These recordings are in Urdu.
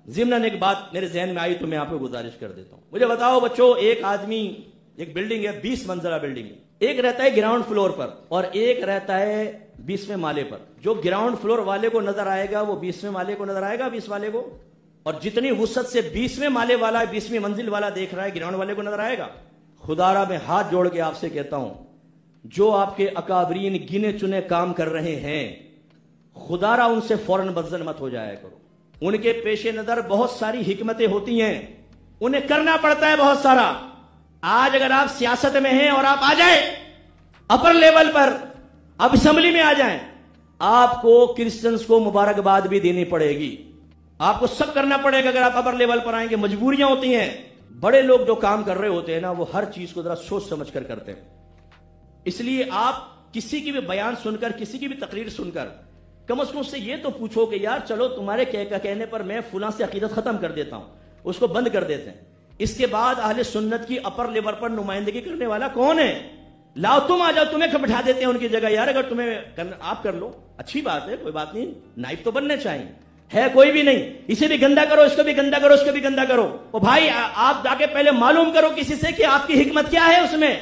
ضمن ایک بات میرے ذہن میں آئی تو میں آپ کو گزارش کر دیتا ہوں. مجھے بتاؤ بچوں، ایک آدمی، ایک بلڈنگ ہے 20 منزلہ بلڈنگ ہے، ایک رہتا ہے گراؤنڈ فلور پر اور ایک رہتا ہے 20ویں مالے پر. جو گراؤنڈ فلور والے کو نظر آئے گا وہ 20ویں مالے کو نظر آئے گا، 20 والے کو، اور جتنی وسعت سے 20ویں مالے والا 20ویں منزل والا دیکھ رہا ہے گراؤنڈ والے کو نظر آئے گا. خدا را میں ہاتھ جوڑ کے آپ سے کہتا ہوں، جو آپ کے اکابرین گنے چنے کام کر رہے ہیں، خدا را ان سے فوراً بدزن مت ہو جایا کرو. ان کے پیش نظر بہت ساری حکمتیں ہوتی ہیں، انہیں کرنا پڑتا ہے بہت سارا. آج اگر آپ سیاست میں ہیں اور آپ آ جائیں اپر لیول پر، اب اسمبلی میں آ جائیں، آپ کو کرسچنز کو مبارکباد بھی دینی پڑے گی، آپ کو سب کرنا پڑے گا. اگر آپ اپر لیول پر آئیں گے، مجبوریاں ہوتی ہیں. بڑے لوگ جو کام کر رہے ہوتے ہیں نا، وہ ہر چیز کو ذرا سوچ سمجھ کر کرتے ہیں. اس لیے آپ کسی کی بھی بیان سن کر، کسی کی بھی تقریر سن کر، کم از کم اس سے یہ تو پوچھو کہ یار چلو تمہارے کہنے پر میں فلاں سے عقیدت ختم کر دیتا ہوں، اس کو بند کر دیتے ہیں. اس کے بعد اہل سنت کی اپر لیول پر نمائندگی کرنے والا کون ہے؟ لاؤ تم آ جاؤ، تمہیں بٹھا دیتے ہیں ان کی جگہ. یار اگر تمہیں آپ کر لو، اچھی بات ہے، کوئی بات نہیں، نائب تو بننے چاہیے. ہے کوئی بھی نہیں، اسے بھی گندا کرو، اس کو بھی گندا کرو، اس کو بھی گندا کرو. او بھائی آپ جا کے پہلے معلوم کرو کسی سے کہ آپ کی حکمت کیا ہے. اس میں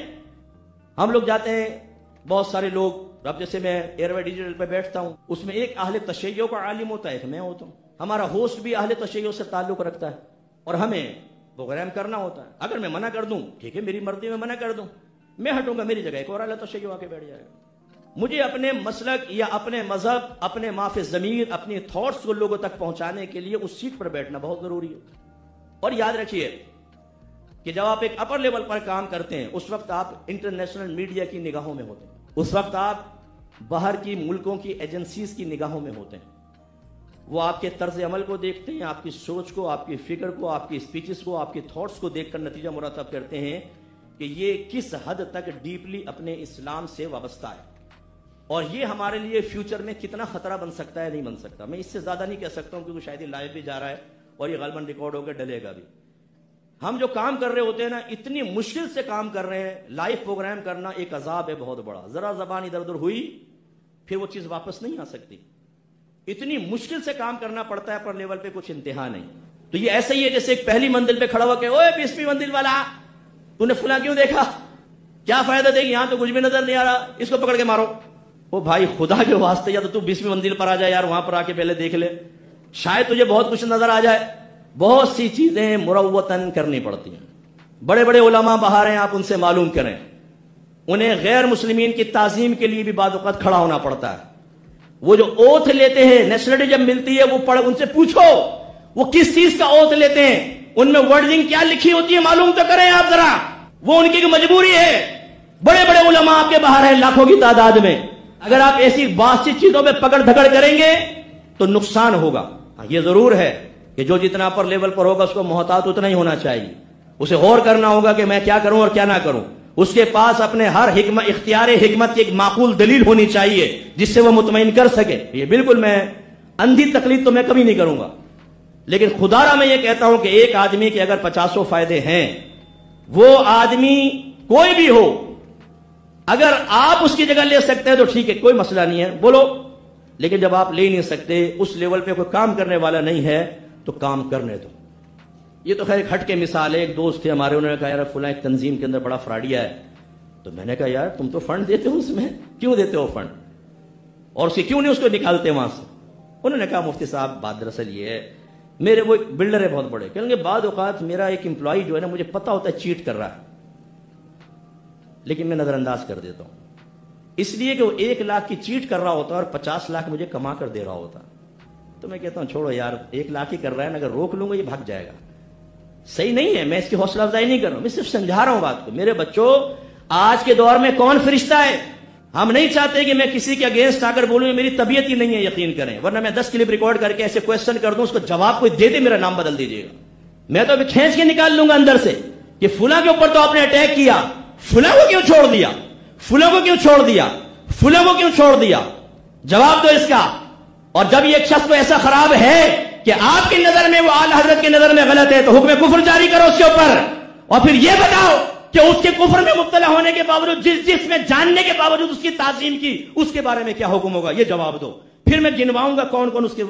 ہم لوگ جاتے ہیں، بہت سارے لوگ، اب جیسے میں ایئر وے ڈیجیٹل پہ بیٹھتا ہوں، اس میں ایک اہل تشیع کا عالم ہوتا ہے، ایک میں ہوتا ہوں. ہمارا ہوسٹ بھی اہل تشیع سے تعلق رکھتا ہے اور ہمیں پروگرام کرنا ہوتا ہے. اگر میں منع کر دوں، ٹھیک ہے، میری مرضی میں منع کر دوں، میں ہٹوں گا، میری جگہ ایک اور اہل تشیع آ کے بیٹھ جائے گا. مجھے اپنے مسلک یا اپنے مذہب، اپنے معاف ضمیر، اپنی تھاٹس کو لوگوں تک پہنچانے کے لیے اس سیٹ پر بیٹھنا بہت ضروری ہے. اور یاد رکھیے کہ جب آپ ایک اپر لیول پر کام کرتے ہیں، اس وقت آپ انٹرنیشنل میڈیا کی نگاہوں میں ہوتے ہیں، اس وقت آپ باہر کی ملکوں کی ایجنسیز کی نگاہوں میں ہوتے ہیں. وہ آپ کے طرز عمل کو دیکھتے ہیں، آپ کی سوچ کو، آپ کی فکر کو، آپ کی اسپیچز کو، آپ کی تھاٹس کو دیکھ کر نتیجہ مرتب کرتے ہیں کہ یہ کس حد تک ڈیپلی اپنے اسلام سے وابستہ ہے اور یہ ہمارے لیے فیوچر میں کتنا خطرہ بن سکتا ہے، نہیں بن سکتا. میں اس سے زیادہ نہیں کہہ سکتا ہوں کیونکہ شاید یہ لائیو بھی جا رہا ہے اور یہ غالباً ریکارڈ ہو کے ڈلے گا بھی. ہم جو کام کر رہے ہوتے ہیں نا، اتنی مشکل سے کام کر رہے ہیں. لائیو پروگرام کرنا ایک عذاب ہے بہت بڑا. ذرا زبان ادھر ادھر ہوئی پھر وہ چیز واپس نہیں آ سکتی. اتنی مشکل سے کام کرنا پڑتا ہے، پر لیول پہ کچھ انتہا نہیں. تو یہ ایسا ہی ہے جیسے ایک پہلی منزل پہ کھڑا ہو کے، اوے 20ویں منزل والا، تو نے فلاں کیوں دیکھا، کیا فائدہ دے گی، یہاں تو کچھ بھی نظر نہیں آ رہا، اس کو پکڑ کے مارو. او بھائی خدا کے واسطے، یا تو 20ویں منزل پر آ جائے یار، وہاں پر آ کے پہلے دیکھ لے، شاید تجھے بہت کچھ نظر آ جائے. بہت سی چیزیں مروتاً کرنی پڑتی ہیں. بڑے بڑے علماء باہر ہیں، آپ ان سے معلوم کریں. انہیں غیر مسلمین کی تعظیم کے لیے بھی بعض اوقات کھڑا ہونا پڑتا ہے. وہ جو اوتھ لیتے ہیں، نیشنلٹی جب ملتی ہے، وہ پڑھ، ان سے پوچھو وہ کس چیز کا اوتھ لیتے ہیں، ان میں ورڈنگ کیا لکھی ہوتی ہے، معلوم تو کریں آپ ذرا. وہ ان کی مجبوری ہے. بڑے بڑے علماء آپ کے باہر ہیں لاکھوں کی تعداد میں. اگر آپ ایسی بات سی چیزوں پہ پکڑ دھکڑ کریں گے تو نقصان ہوگا. یہ ضرور ہے کہ جو جتنا پر لیول پر ہوگا اس کو محتاط اتنا ہی ہونا چاہیے. اسے غور کرنا ہوگا کہ میں کیا کروں اور کیا نہ کروں. اس کے پاس اپنے ہر اختیار حکمت کی ایک معقول دلیل ہونی چاہیے جس سے وہ مطمئن کر سکے. یہ بالکل میں اندھی تقلید تو میں کبھی نہیں کروں گا، لیکن خدا را میں یہ کہتا ہوں کہ ایک آدمی کے اگر 50 فائدے ہیں، وہ آدمی کوئی بھی ہو، اگر آپ اس کی جگہ لے سکتے ہیں تو ٹھیک ہے، کوئی مسئلہ نہیں ہے، بولو. لیکن جب آپ لے نہیں سکتے، اس لیول پہ کوئی کام کرنے والا نہیں ہے، تو کام کرنے دو. یہ تو خیر ایک ہٹ کے مثال ہے. ایک دوست تھے ہمارے، انہوں نے کہا یار فلاں ایک تنظیم کے اندر بڑا فراڈیا ہے. تو میں نے کہا یار تم تو فنڈ دیتے ہو، اس میں کیوں دیتے ہو فنڈ، اور اسے کیوں نہیں اس کو نکالتے وہاں سے. انہوں نے کہا مفتی صاحب بات دراصل یہ ہے، میرے وہ ایک بلڈر ہے بہت بڑے، کہیں گے بعض اوقات میرا ایک امپلائی جو ہے نا، مجھے پتا ہوتا ہے چیٹ کر رہا ہے، لیکن میں نظر انداز کر دیتا ہوں، اس لیے کہ وہ 1 لاکھ کی چیٹ کر رہا ہوتا ہے اور 50 لاکھ مجھے کما کر دے رہا ہوتا. تو میں کہتا ہوں چھوڑو یار، 1 لاکھ ہی کر رہا ہے نا، اگر روک لوں گا یہ بھاگ جائے گا. صحیح نہیں ہے، میں اس کی حوصلہ افزائی نہیں کر رہا ہوں، میں صرف سمجھا رہا ہوں بات کو. میرے بچوں، آج کے دور میں کون فرشتہ ہے؟ ہم نہیں چاہتے کہ میں کسی کے اگینسٹ آ کر بولوں، میری طبیعت ہی نہیں ہے، یقین کریں، ورنہ میں 10 کلپ ریکارڈ کر کے ایسے کوشچن کر دوں، اس کو جواب کوئی دے دے میرا نام بدل دیجیے گا. میں تو ابھی کھینچ کے نکال لوں گا اندر سے کہ فلاں کے اوپر تو آپ نے اٹیک کیا، فلاں کو کیوں چھوڑ دیا، فلاں کو کیوں چھوڑ دیا، فلاں کو کیوں چھوڑ دیا، جواب دو اس کا. اور جب یہ ایک شخص کو ایسا خراب ہے کہ آپ کی نظر میں وہ اعلی حضرت کی نظر میں غلط ہے، تو حکم کفر جاری کرو اس کے اوپر، اور پھر یہ بتاؤ کہ اس کے کفر میں مبتلا ہونے کے باوجود، جس میں جاننے کے باوجود اس کی تعظیم کی، اس کے بارے میں کیا حکم ہوگا، یہ جواب دو. پھر میں گنواؤں گا کون کون اس کے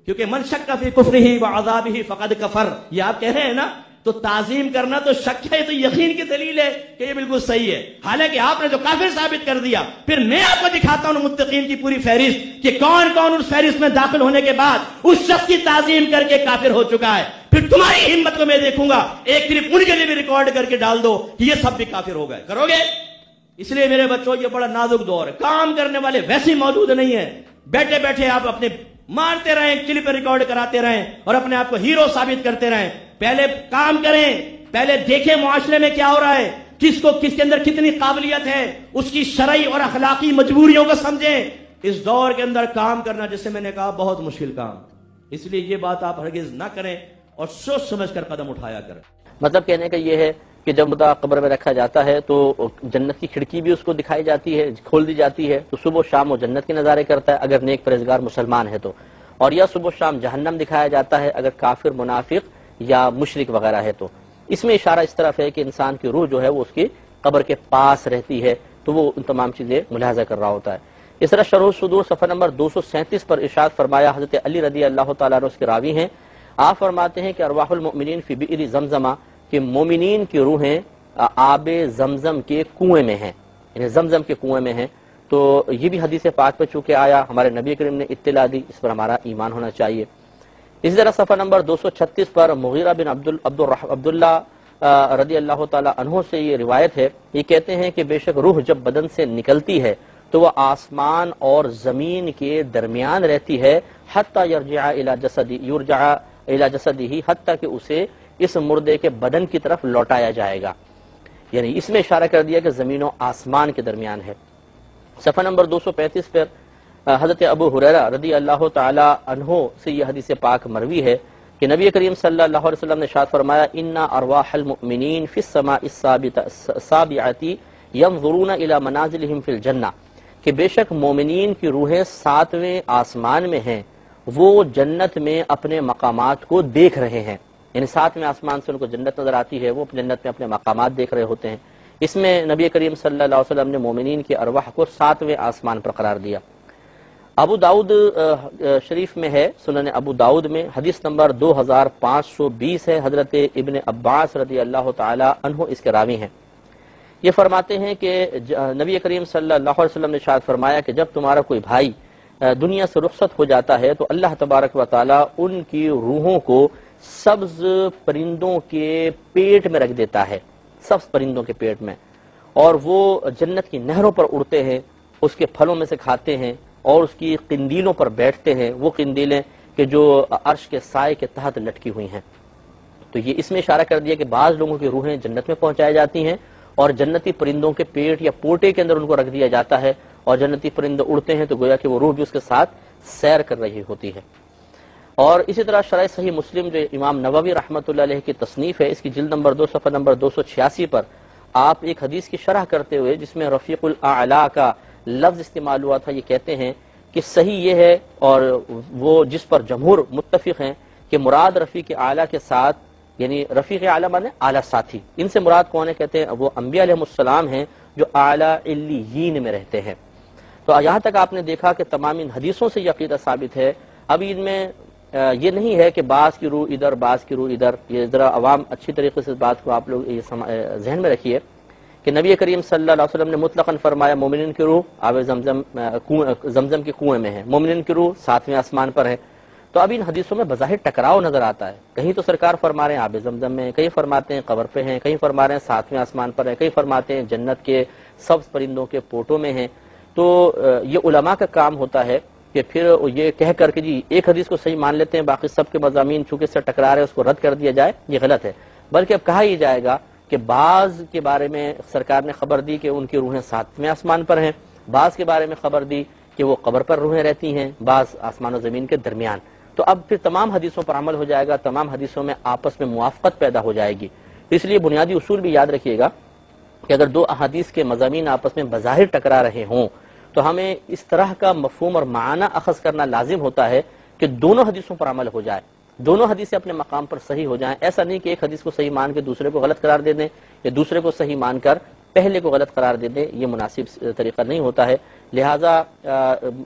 کیونکہ من شک فی کفرہ وعذابہ فقد کفر، یہ آپ کہہ رہے ہیں نا، تو تعظیم کرنا تو شک ہے، تو یقین کی دلیل ہے کہ یہ بالکل صحیح ہے، حالانکہ آپ نے جو کافر ثابت کر دیا۔ پھر میں آپ کو دکھاتا ہوں متقین کی پوری فہرست کہ کون کون اس فہرست میں داخل ہونے کے بعد اس شخص کی تعظیم کر کے کافر ہو چکا ہے۔ پھر تمہاری ہمت کو میں دیکھوں گا، ایک صرف ان کے لیے بھی ریکارڈ کر کے ڈال دو کہ یہ سب بھی کافر ہو گئے، کرو گے؟ اس لیے میرے بچوں یہ بڑا نازک دور ہے، کام کرنے والے ویسے موجود نہیں ہیں، بیٹھے بیٹھے آپ اپنے مارتے رہیں، کلپ ریکارڈ کراتے رہیں اور اپنے آپ کو ہیرو ثابت کرتے رہیں۔ پہلے کام کریں، پہلے دیکھیں معاشرے میں کیا ہو رہا ہے، کس کو کس کے اندر کتنی قابلیت ہے، اس کی شرعی اور اخلاقی مجبوریوں کو سمجھیں۔ اس دور کے اندر کام کرنا، جیسے میں نے کہا، بہت مشکل کام، اس لیے یہ بات آپ ہرگز نہ کریں اور سوچ سمجھ کر قدم اٹھایا کریں۔ مطلب کہنے کا یہ ہے کہ جب مردہ قبر میں رکھا جاتا ہے تو جنت کی کھڑکی بھی اس کو دکھائی جاتی ہے، کھول دی جاتی ہے، تو صبح و شام وہ جنت کے نظارے کرتا ہے اگر نیک پرہیزگار مسلمان ہے تو، اور یا صبح و شام جہنم دکھایا جاتا ہے اگر کافر، منافق یا مشرک وغیرہ ہے تو۔ اس میں اشارہ اس طرف ہے کہ انسان کی روح جو ہے وہ اس کی قبر کے پاس رہتی ہے، تو وہ ان تمام چیزیں ملاحظہ کر رہا ہوتا ہے۔ اس طرح شرح الصدور صفحہ نمبر 237 پر ارشاد فرمایا، حضرت علی رضی اللہ تعالیٰ عنہ اس کے راوی ہیں، آپ فرماتے ہیں کہ ارواح المؤمنین فی بئر زمزمہ، کہ مومنین کی روحیں آب زمزم کے کنویں میں ہیں، یعنی زمزم کے کنویں میں ہیں۔ تو یہ بھی حدیث پاک پہ چونکہ آیا، ہمارے نبی کریم نے اطلاع دی، اس پر ہمارا ایمان ہونا چاہیے۔ اسی طرح صفحہ نمبر 236 پر مغیرہ بن عبداللہ رضی اللہ تعالی عنہ سے یہ روایت ہے، یہ کہتے ہیں کہ بے شک روح جب بدن سے نکلتی ہے تو وہ آسمان اور زمین کے درمیان رہتی ہے، حتی یرجع الی جسدہ، حتی کہ اسے اس مردے کے بدن کی طرف لوٹایا جائے گا، یعنی اس میں اشارہ کر دیا کہ زمین و آسمان کے درمیان ہے۔ صفحہ نمبر 235 پر حضرت ابو ہریرہ رضی اللہ تعالی عنہ سے یہ حدیث پاک مروی ہے کہ نبی کریم صلی اللہ علیہ وسلم نے ارشاد فرمایا، ان ارواح المؤمنین فی السماء السابعۃ ینظرون الی منازلہم فی الجنہ، کہ بے شک مومنین کی روحیں 7ویں آسمان میں ہیں، وہ جنت میں اپنے مقامات کو دیکھ رہے ہیں، یعنی 7ویں آسمان سے ان کو جنت نظر آتی ہے، وہ جنت میں اپنے مقامات دیکھ رہے ہوتے ہیں۔ اس میں نبی کریم صلی اللہ علیہ وسلم نے مومنین کی ارواح کو 7ویں آسمان پر قرار دیا۔ ابو داؤد شریف میں ہے، سنن ابو داؤد میں حدیث نمبر 2520 ہے، حضرت ابن عباس رضی اللہ تعالی عنہ اس کے راوی ہیں۔ یہ فرماتے ہیں کہ نبی کریم صلی اللہ علیہ وسلم نے ارشاد فرمایا کہ جب تمہارا کوئی بھائی دنیا سے رخصت ہو جاتا ہے تو اللہ تبارک و تعالی ان کی روحوں کو سبز پرندوں کے پیٹ میں رکھ دیتا ہے، سبز پرندوں کے پیٹ میں، اور وہ جنت کی نہروں پر اڑتے ہیں، اس کے پھلوں میں سے کھاتے ہیں اور اس کی قندیلوں پر بیٹھتے ہیں، وہ قندیلیں کہ جو عرش کے سائے کے تحت لٹکی ہوئی ہیں۔ تو یہ اس میں اشارہ کر دیا کہ بعض لوگوں کی روحیں جنت میں پہنچائی جاتی ہیں اور جنتی پرندوں کے پیٹ یا پوٹے کے اندر ان کو رکھ دیا جاتا ہے، اور جنتی پرندے اڑتے ہیں تو گویا کہ وہ روح بھی اس کے ساتھ سیر کر رہی ہوتی ہے۔ اور اسی طرح شرح صحیح مسلم جو امام نووی رحمۃ اللہ علیہ کی تصنیف ہے، اس کی جلد نمبر 2 صفحہ نمبر 286 پر آپ ایک حدیث کی شرح کرتے ہوئے جس میں رفیق الاعلی کا لفظ استعمال ہوا تھا، یہ کہتے ہیں کہ صحیح یہ ہے اور وہ جس پر جمہور متفق ہیں کہ مراد رفیق اعلیٰ کے ساتھ، یعنی رفیق اعلیٰ مانے اعلیٰ ساتھی، ان سے مراد کون ہے؟ کہتے ہیں وہ انبیاء علیہ السلام ہیں جو اعلیٰ علیین میں رہتے ہیں۔ تو یہاں تک آپ نے دیکھا کہ تمام ان حدیثوں سے یہ عقیدہ ثابت ہے۔ اب ان میں یہ نہیں ہے کہ بعض کی روح ادھر بعض کی روح ادھر، یہ ذرا عوام اچھی طریقے سے اس بات کو آپ لوگ ذہن میں رکھیے کہ نبی کریم صلی اللہ علیہ وسلم نے مطلقاً فرمایا مومنین کی روح آب زمزم کے کنویں میں ہے، مومنین کی روح 7ویں آسمان پر ہے۔ تو اب ان حدیثوں میں بظاہر ٹکراؤ نظر آتا ہے، کہیں تو سرکار فرما رہے ہیں آب زمزم میں، کہیں فرماتے ہیں قبر پہ ہیں، کہیں فرما رہے ہیں 7ویں آسمان پر ہے، کہیں فرماتے ہیں جنت کے سبز پرندوں کے پوٹوں میں ہیں۔ تو یہ علماء کا کام ہوتا ہے کہ پھر یہ کہہ کر کے جی ایک حدیث کو صحیح مان لیتے ہیں، باقی سب کے مضامین چونکہ سے ٹکرا رہے ہیں اس کو رد کر دیا جائے، یہ غلط ہے۔ بلکہ اب کہا ہی جائے گا کہ بعض کے بارے میں سرکار نے خبر دی کہ ان کی روحیں 7ویں آسمان پر ہیں، بعض کے بارے میں خبر دی کہ وہ قبر پر روحیں رہتی ہیں، بعض آسمان و زمین کے درمیان۔ تو اب پھر تمام حدیثوں پر عمل ہو جائے گا، تمام حدیثوں میں آپس میں موافقت پیدا ہو جائے گی۔ اس لیے بنیادی اصول بھی یاد رکھیے گا کہ اگر دو احادیث کے مضامین آپس میں بظاہر ٹکرا رہے ہوں تو ہمیں اس طرح کا مفہوم اور معنی اخذ کرنا لازم ہوتا ہے کہ دونوں حدیثوں پر عمل ہو جائے، دونوں حدیثیں اپنے مقام پر صحیح ہو جائیں۔ ایسا نہیں کہ ایک حدیث کو صحیح مان کے دوسرے کو غلط قرار دے دیں یا دوسرے کو صحیح مان کر پہلے کو غلط قرار دے دیں، یہ مناسب طریقہ نہیں ہوتا ہے۔ لہٰذا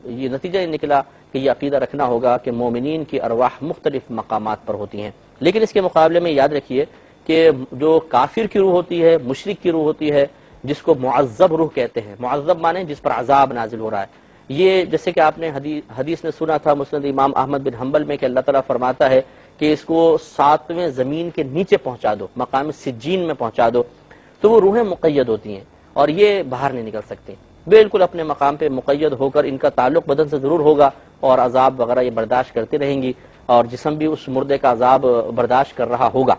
یہ نتیجہ یہ نکلا کہ یہ عقیدہ رکھنا ہوگا کہ مومنین کی ارواح مختلف مقامات پر ہوتی ہیں. لیکن اس کے مقابلے میں یاد رکھیے کہ جو کافر کی روح ہوتی ہے، مشرک کی روح ہوتی ہے، جس کو معذب روح کہتے ہیں، معذب مانے جس پر عذاب نازل ہو رہا ہے. یہ جیسے کہ آپ نے حدیث میں سنا تھا مسند امام احمد بن حنبل میں کہ اللہ تعالیٰ فرماتا ہے کہ اس کو 7ویں زمین کے نیچے پہنچا دو، مقام سجین میں پہنچا دو، تو وہ روحیں مقید ہوتی ہیں اور یہ باہر نہیں نکل سکتی، بالکل اپنے مقام پہ مقید ہو کر ان کا تعلق بدن سے ضرور ہوگا اور عذاب وغیرہ یہ برداشت کرتی رہیں گی، اور جسم بھی اس مردے کا عذاب برداشت کر رہا ہوگا.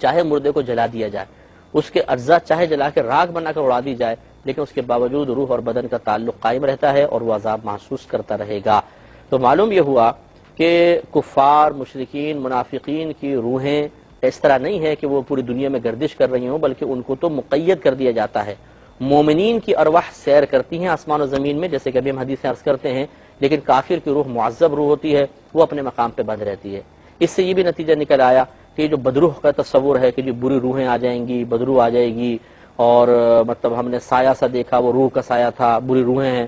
چاہے مردے کو جلا دیا جائے، اس کے اجزاء چاہے جلا کے راکھ بنا کر اڑا دی جائے، لیکن اس کے باوجود روح اور بدن کا تعلق قائم رہتا ہے اور وہ عذاب محسوس کرتا رہے گا. تو معلوم یہ ہوا کہ کفار، مشرکین، منافقین کی روحیں اس طرح نہیں ہے کہ وہ پوری دنیا میں گردش کر رہی ہوں، بلکہ ان کو تو مقید کر دیا جاتا ہے. مومنین کی ارواح سیر کرتی ہیں آسمان و زمین میں، جیسے کہ ابھی ہم حدیثیں عرض کرتے ہیں، لیکن کافر کی روح معذب روح ہوتی ہے، وہ اپنے مقام پہ بند رہتی ہے. اس سے یہ بھی نتیجہ نکل آیا کہ جو بدروح کا تصور ہے کہ جو بری روحیں آ جائیں گی، بدروح آ جائے گی، اور مطلب ہم نے سایہ سا دیکھا، وہ روح کا سایہ تھا، بری روحیں ہیں.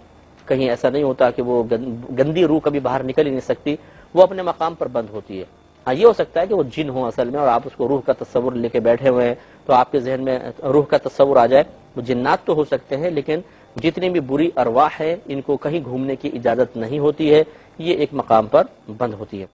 کہیں ایسا نہیں ہوتا کہ وہ گندی روح کبھی باہر نکل ہی نہیں سکتی، وہ اپنے مقام پر بند ہوتی ہے. ہاں یہ ہو سکتا ہے کہ وہ جن ہوں اصل میں اور آپ اس کو روح کا تصور لے کے بیٹھے ہوئے ہیں، تو آپ کے ذہن میں روح کا تصور آ جائے. وہ جنات تو ہو سکتے ہیں، لیکن جتنی بھی بری ارواح ہیں ان کو کہیں گھومنے کی اجازت نہیں ہوتی ہے، یہ ایک مقام پر بند ہوتی ہے.